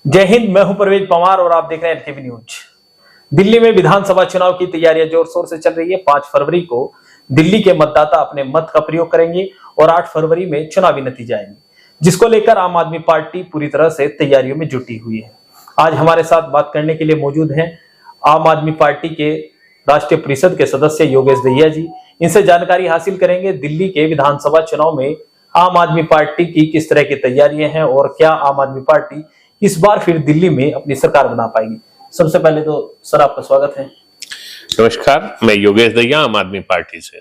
जय हिंद। मैं हूं परवेज पवार और आप देख रहे हैं एनकेबी न्यूज। दिल्ली में विधानसभा चुनाव की तैयारियां जोर शोर से चल रही है। 5 फरवरी को दिल्ली के मतदाता अपने मत का प्रयोग करेंगे और 8 फरवरी में चुनावी नतीजे आएंगे, जिसको लेकर आम आदमी पार्टी पूरी तरह से तैयारियों में जुटी हुई है। आज हमारे साथ बात करने के लिए मौजूद हैं आम आदमी पार्टी के राष्ट्रीय परिषद के सदस्य योगेश दहिया जी। इनसे जानकारी हासिल करेंगे दिल्ली के विधानसभा चुनाव में आम आदमी पार्टी की किस तरह की तैयारियां हैं और क्या आम आदमी पार्टी इस बार फिर दिल्ली में अपनी सरकार बना पाएगी। सबसे पहले तो सर आपका स्वागत है। नमस्कार, मैं योगेश दहिया, आम आदमी पार्टी से।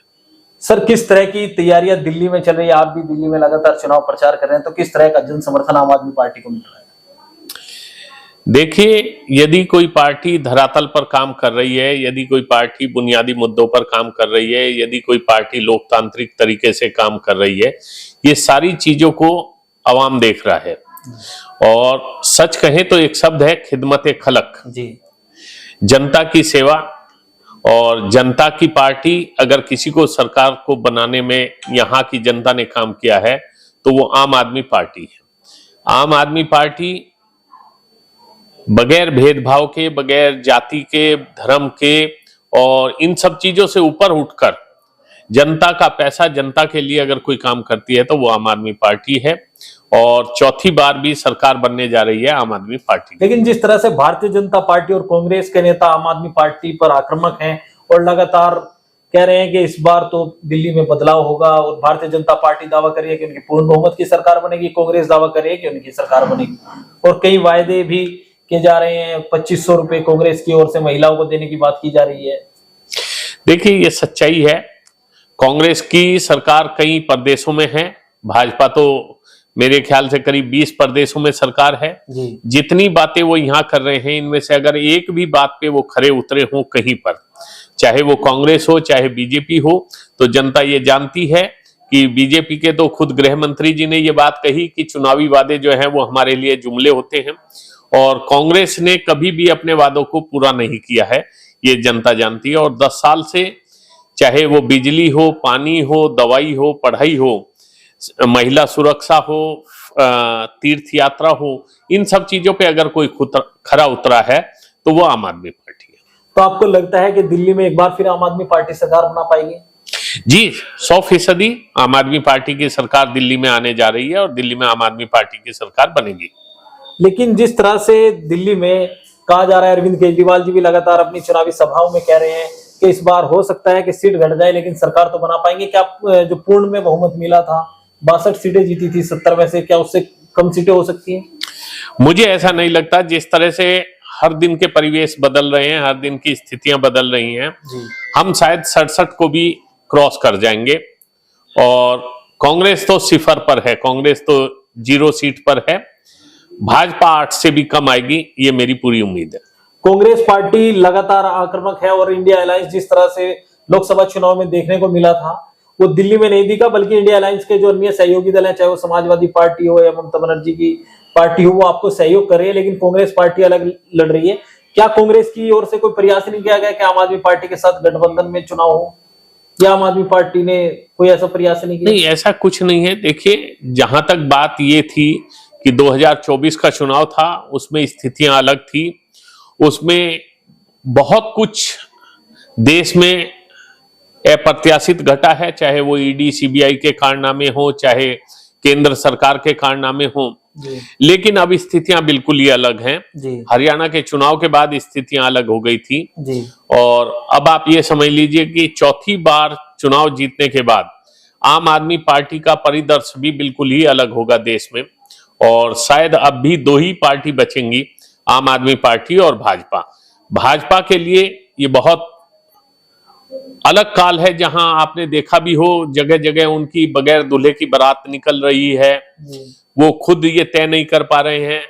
सर, किस तरह की तैयारियां दिल्ली में चल रही है? आप भी दिल्ली में लगातार चुनाव प्रचार कर रहे हैं, तो किस तरह का जन समर्थन आम आदमी पार्टी को मिल रहा है? देखिए, यदि कोई पार्टी धरातल पर काम कर रही है, यदि कोई पार्टी बुनियादी मुद्दों पर काम कर रही है, यदि कोई पार्टी लोकतांत्रिक तरीके से काम कर रही है, ये सारी चीजों को अवाम देख रहा है। और सच कहें तो एक शब्द है, खिदमत खलक जी। जनता की सेवा। और जनता की पार्टी अगर किसी को सरकार को बनाने में यहाँ की जनता ने काम किया है तो वो आम आदमी पार्टी है। आम आदमी पार्टी बगैर भेदभाव के, बगैर जाति के, धर्म के और इन सब चीजों से ऊपर उठकर जनता का पैसा जनता के लिए अगर कोई काम करती है तो वो आम आदमी पार्टी है। और चौथी बार भी सरकार बनने जा रही है आम आदमी पार्टी। लेकिन जिस तरह से भारतीय जनता पार्टी और कांग्रेस के नेता आम आदमी पार्टी पर आक्रामक हैं और लगातार कह रहे हैं कि इस बार तो दिल्ली में बदलाव होगा, और भारतीय जनता पार्टी दावा कर रही है कि उनकी पूर्ण बहुमत की सरकार बनेगी, कांग्रेस दावा कर रही है कि उनकी सरकार बनेगी, और कई वायदे भी किए जा रहे हैं। 2500 रुपए कांग्रेस की ओर से महिलाओं को देने की बात की जा रही है। देखिए, ये सच्चाई है। कांग्रेस की सरकार कई प्रदेशों में है, भाजपा तो मेरे ख्याल से करीब 20 प्रदेशों में सरकार है जी। जितनी बातें वो यहाँ कर रहे हैं, इनमें से अगर एक भी बात पे वो खरे उतरे हों कहीं पर, चाहे वो कांग्रेस हो चाहे बीजेपी हो, तो जनता ये जानती है कि बीजेपी के तो खुद गृह मंत्री जी ने ये बात कही कि चुनावी वादे जो हैं वो हमारे लिए जुमले होते हैं, और कांग्रेस ने कभी भी अपने वादों को पूरा नहीं किया है, ये जनता जानती है। और 10 साल से चाहे वो बिजली हो, पानी हो, दवाई हो, पढ़ाई हो, महिला सुरक्षा हो, तीर्थ यात्रा हो, इन सब चीजों पे अगर कोई खरा उतरा है तो वो आम आदमी पार्टी है। तो आपको लगता है कि दिल्ली में एक बार फिर आम आदमी पार्टी सरकार बना पाएगी? जी, 100% आम आदमी पार्टी की सरकार दिल्ली में आने जा रही है और दिल्ली में आम आदमी पार्टी की सरकार बनेगी। लेकिन जिस तरह से दिल्ली में कहा जा रहा है, अरविंद केजरीवाल जी भी लगातार अपनी चुनावी सभाओं में कह रहे हैं कि इस बार हो सकता है कि सीट घट जाए लेकिन सरकार तो बना पाएंगे। क्या जो पूर्ण में बहुमत मिला था, 62 सीटें जीती थी 70 में से, क्या उससे कम सीटें हो सकती हैं? मुझे ऐसा नहीं लगता। जिस तरह से हर दिन के परिवेश बदल रहे हैं, हर दिन की स्थितियां बदल रही हैं, हम शायद 67 को भी क्रॉस कर जाएंगे। और कांग्रेस तो 0 पर है, कांग्रेस तो 0 सीट पर है। भाजपा 8 से भी कम आएगी, ये मेरी पूरी उम्मीद है। कांग्रेस पार्टी लगातार आक्रामक है और इंडिया अलायंस जिस तरह से लोकसभा चुनाव में देखने को मिला था वो दिल्ली में नहीं दिखा, बल्कि इंडिया अलायंस के जो अन्य सहयोगी दल हैं, चाहे वो समाजवादी पार्टी हो या ममता बनर्जी की पार्टी हो, वो आपको सहयोग कर रही है, लेकिन कांग्रेस पार्टी अलग लड़ रही है। क्या कांग्रेस की ओर से कोई प्रयास नहीं किया गया कि आम आदमी पार्टी के साथ गठबंधन में चुनाव हो, या आम आदमी पार्टी ने कोई ऐसा प्रयास नहीं किया? नहीं, ऐसा कुछ नहीं है। देखिए, जहां तक बात ये थी कि 2024 का चुनाव था, उसमें स्थितियां अलग थी, उसमें बहुत कुछ देश में अप्रत्याशित घटा है, चाहे वो ईडी सीबीआई के कारनामे हो, चाहे केंद्र सरकार के कारनामे हो। लेकिन अब स्थितियां बिल्कुल ही अलग हैं। हरियाणा के चुनाव के बाद स्थितियां अलग हो गई थी जी। और अब आप ये समझ लीजिए कि चौथी बार चुनाव जीतने के बाद आम आदमी पार्टी का परिदृश्य भी बिल्कुल ही अलग होगा देश में। और शायद अब भी 2 ही पार्टी बचेंगी, आम आदमी पार्टी और भाजपा। भाजपा के लिए ये बहुत अलग काल है, जहां आपने देखा भी हो जगह जगह उनकी बगैर दूल्हे की बारात निकल रही है। वो खुद ये तय नहीं कर पा रहे हैं।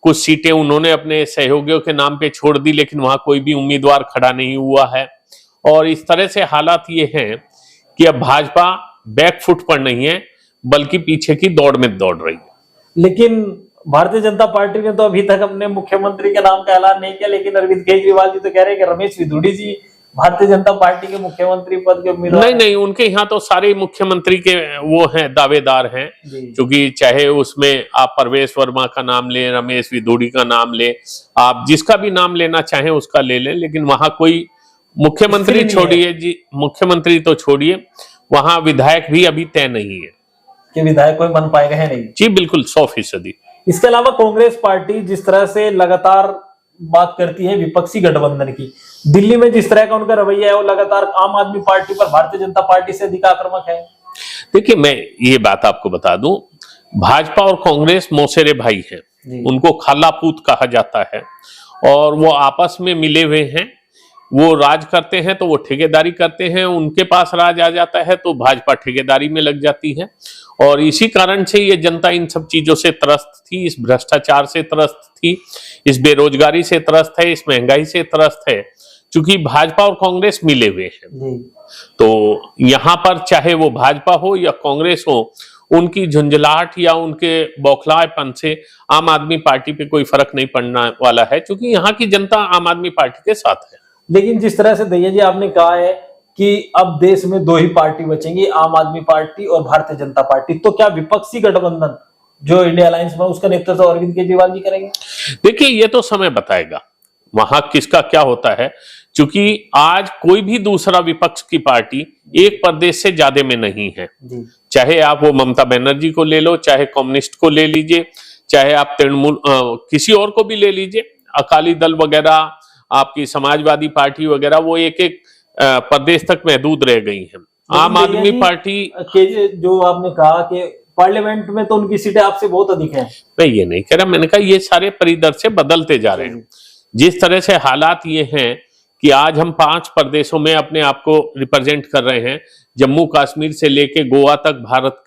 कुछ सीटें उन्होंने अपने सहयोगियों के नाम पे छोड़ दी, लेकिन वहां कोई भी उम्मीदवार खड़ा नहीं हुआ है। और इस तरह से हालात ये हैं कि अब भाजपा बैकफुट पर नहीं है, बल्कि पीछे की दौड़ में दौड़ रही है। लेकिन भारतीय जनता पार्टी ने तो अभी तक अपने मुख्यमंत्री के नाम का ऐलान नहीं किया, लेकिन अरविंद केजरीवाल जी तो कह रहे हैं कि रमेश विधुड़ी जी भारतीय जनता पार्टी के मुख्यमंत्री पद के उम्मीदवार? नहीं, उनके यहाँ तो सारे मुख्यमंत्री के वो हैं, दावेदार हैं। क्योंकि चाहे उसमें आप परवेश वर्मा का नाम लें, रमेश विधुड़ी का नाम लें, आप जिसका भी नाम लेना चाहें उसका ले लें, लेकिन वहां कोई मुख्यमंत्री छोड़िए जी, मुख्यमंत्री तो छोड़िए, वहां विधायक भी अभी तय नहीं है कि विधायक कोई बन पाएगा, है नहीं जी, बिल्कुल 100%। इसके अलावा कांग्रेस पार्टी जिस तरह से लगातार बात करती है विपक्षी गठबंधन की, दिल्ली में जिस तरह का उनका रवैया है वो लगातार आम आदमी पार्टी पर भारतीय जनता पार्टी से अधिक आक्रामक है। देखिए, मैं ये बात आपको बता दूं, भाजपा और कांग्रेस मौसेरे भाई हैं, उनको खालापूत कहा जाता है, और वो आपस में मिले हुए हैं। वो राज करते हैं तो वो ठेकेदारी करते हैं, उनके पास राज आ जाता है तो भाजपा ठेकेदारी में लग जाती है। और इसी कारण से ये जनता इन सब चीजों से त्रस्त थी, इस भ्रष्टाचार से त्रस्त थी, इस बेरोजगारी से त्रस्त है, इस महंगाई से त्रस्त है, क्योंकि भाजपा और कांग्रेस मिले हुए हैं। तो यहाँ पर चाहे वो भाजपा हो या कांग्रेस हो, उनकी झुंझलाहट या उनके बौखलापन से आम आदमी पार्टी पे कोई फर्क नहीं पड़ने वाला है, क्योंकि यहाँ की जनता आम आदमी पार्टी के साथ है। लेकिन जिस तरह से दैया जी आपने कहा है कि अब देश में दो ही पार्टी बचेंगी, आम आदमी पार्टी और भारतीय जनता पार्टी, तो क्या विपक्षी गठबंधन जो इंडिया अलायंस में उसका नेतृत्व अरविंद केजरीवाल जी करेंगे? देखिए, ये तो समय बताएगा वहां किसका क्या होता है, क्योंकि आज कोई भी दूसरा विपक्ष की पार्टी एक प्रदेश से ज्यादा में नहीं है। चाहे आप वो ममता बनर्जी को ले लो, चाहे कम्युनिस्ट को ले लीजिए, चाहे आप तृणमूल किसी और को भी ले लीजिए, अकाली दल वगैरह, आपकी समाजवादी पार्टी वगैरह, वो एक एक प्रदेश तक महदूद रह गई हैं। आम आदमी पार्टी के जो आपने कहा कि पार्लियामेंट में तो उनकी सीटें आपसे बहुत अधिक हैं। मैं ये नहीं कह रहा, मैंने कहा ये सारे परिदृश्य बदलते जा रहे हैं। जिस तरह से हालात ये हैं कि आज हम 5 प्रदेशों में अपने आप को रिप्रेजेंट कर रहे हैं, जम्मू कश्मीर से लेके गोवा तक भारत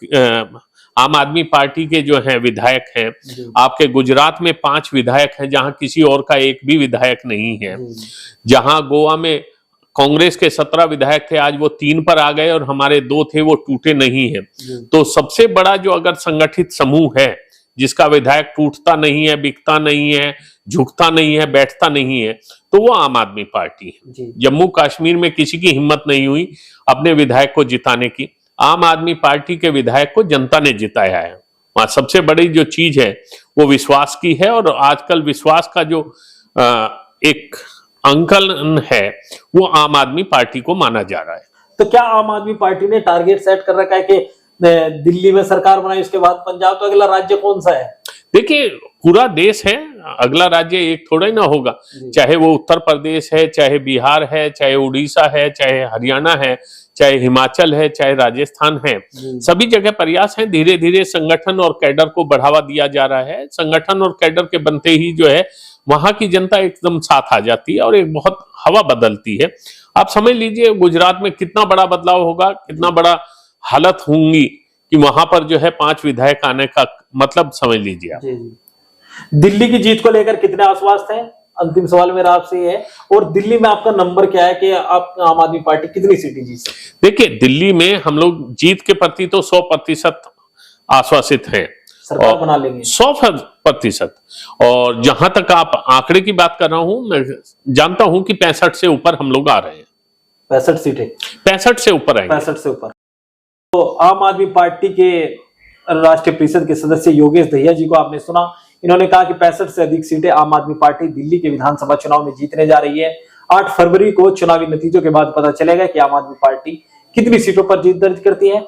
आम आदमी पार्टी के जो हैं विधायक हैं, आपके गुजरात में 5 विधायक हैं जहां किसी और का एक भी विधायक नहीं है, जहां गोवा में कांग्रेस के 17 विधायक थे, आज वो 3 पर आ गए और हमारे 2 थे वो टूटे नहीं है। तो सबसे बड़ा जो अगर संगठित समूह है जिसका विधायक टूटता नहीं है, बिकता नहीं है, झुकता नहीं है, बैठता नहीं है, तो वो आम आदमी पार्टी है। जम्मू कश्मीर में किसी की हिम्मत नहीं हुई अपने विधायक को जिताने की, आम आदमी पार्टी के विधायक को जनता ने जिताया है। वहां सबसे बड़ी जो चीज है वो विश्वास की है, और आजकल विश्वास का जो एक अंकलन है वो आम आदमी पार्टी को माना जा रहा है। तो क्या आम आदमी पार्टी ने टारगेट सेट कर रखा है कि दिल्ली में सरकार बनाई उसके बाद पंजाब, तो अगला राज्य कौन सा है? देखिए, पूरा देश है, अगला राज्य एक थोड़ा ही ना होगा। चाहे वो उत्तर प्रदेश है, चाहे बिहार है, चाहे उड़ीसा है, चाहे हरियाणा है, चाहे हिमाचल है, चाहे राजस्थान है, सभी जगह प्रयास है। धीरे धीरे संगठन और कैडर को बढ़ावा दिया जा रहा है। संगठन और कैडर के बनते ही जो है वहां की जनता एकदम साथ आ जाती है और एक बहुत हवा बदलती है। आप समझ लीजिए गुजरात में कितना बड़ा बदलाव होगा, कितना बड़ा हालत होंगी कि वहां पर जो है 5 विधायक आने का मतलब समझ लीजिए आप। दिल्ली की जीत को लेकर कितने आश्वस्त हैं? अंतिम सवाल मेरा आपसे ये है, और दिल्ली में आपका नंबर क्या है कि आप आम आदमी पार्टी कितनी सीटें जीत सकती है? देखिए, दिल्ली में हम लोग जीत के प्रति तो 100% आश्वासित हैं, सरकार बना लेंगे 100%। और जहां तक आप आंकड़े की बात कर रहा हूं, मैं जानता हूं कि 65 से ऊपर हम लोग आ रहे हैं। 65 सीटें? 65 से ऊपर आएंगे। 65 से ऊपर। तो आम आदमी पार्टी के राष्ट्रीय परिषद के सदस्य योगेश दहिया जी को आपने सुना। इन्होंने कहा कि 65 से अधिक सीटें आम आदमी पार्टी दिल्ली के विधानसभा चुनाव में जीतने जा रही है। 8 फरवरी को चुनावी नतीजों के बाद पता चलेगा कि आम आदमी पार्टी कितनी सीटों पर जीत दर्ज करती है।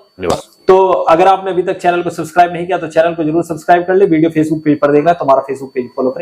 तो अगर आपने अभी तक चैनल को सब्सक्राइब नहीं किया तो चैनल को जरूर सब्सक्राइब कर ले। वीडियो फेसबुक पेज पर देखना तो हमारा फेसबुक पेज फॉलो करें।